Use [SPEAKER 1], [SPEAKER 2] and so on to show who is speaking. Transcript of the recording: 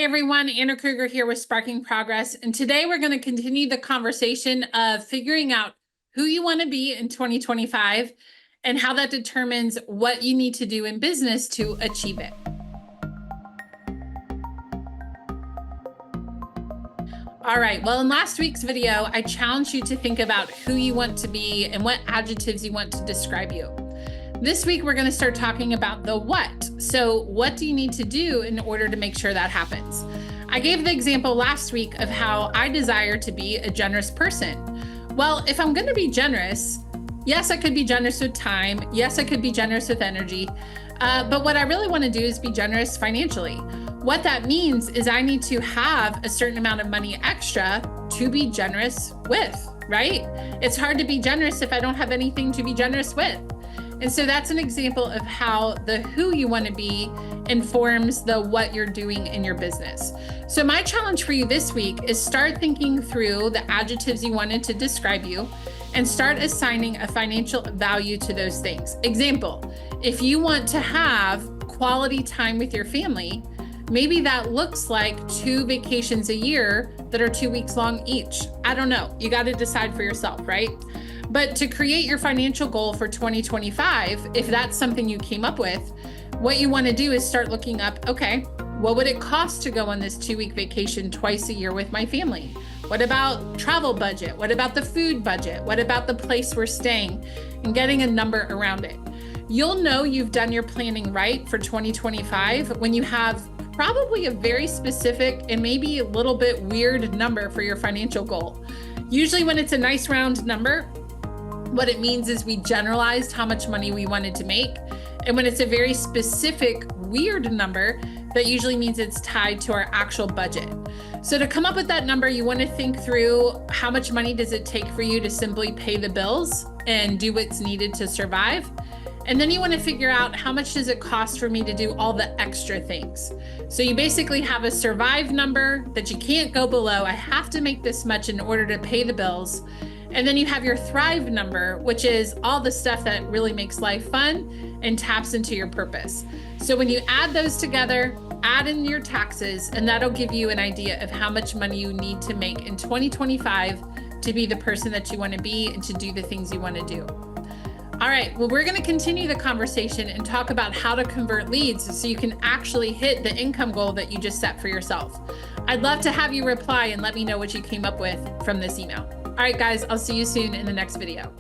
[SPEAKER 1] Hey everyone, Anna Krueger here with Sparking Progress. And today we're going to continue the conversation of figuring out who you want to be in 2025 and how that determines what you need to do in business to achieve it. All right, well, in last week's video, I challenged you to think about who you want to be and what adjectives you want to describe you. This week, we're going to start talking about the what. So what do you need to do in order to make sure that happens? I gave the example last week of how I desire to be a generous person. Well, if I'm going to be generous, yes, I could be generous with time. Yes, I could be generous with energy. But what I really want to do is be generous financially. What that means is I need to have a certain amount of money extra to be generous with, right? It's hard to be generous if I don't have anything to be generous with. And so that's an example of how the who you want to be informs the what you're doing in your business. So my challenge for you this week is start thinking through the adjectives you wanted to describe you and start assigning a financial value to those things. Example, if you want to have quality time with your family, maybe that looks like 2 vacations a year that are 2 weeks long each. I don't know. You got to decide for yourself, right? But to create your financial goal for 2025, if that's something you came up with, what you want to do is start looking up, okay, what would it cost to go on this 2-week vacation twice a year with my family? What about travel budget? What about the food budget? What about the place we're staying? And getting a number around it. You'll know you've done your planning right for 2025 when you have probably a very specific and maybe a little bit weird number for your financial goal. Usually when it's a nice round number, what it means is we generalized how much money we wanted to make. And when it's a very specific, weird number, that usually means it's tied to our actual budget. So to come up with that number, you want to think through how much money does it take for you to simply pay the bills and do what's needed to survive. And then you want to figure out how much does it cost for me to do all the extra things. So you basically have a survive number that you can't go below. I have to make this much in order to pay the bills. And then you have your thrive number, which is all the stuff that really makes life fun and taps into your purpose. So when you add those together, add in your taxes, and that'll give you an idea of how much money you need to make in 2025 to be the person that you want to be and to do the things you want to do. All right, well, we're going to continue the conversation and talk about how to convert leads so you can actually hit the income goal that you just set for yourself. I'd love to have you reply and let me know what you came up with from this email. All right, guys, I'll see you soon in the next video.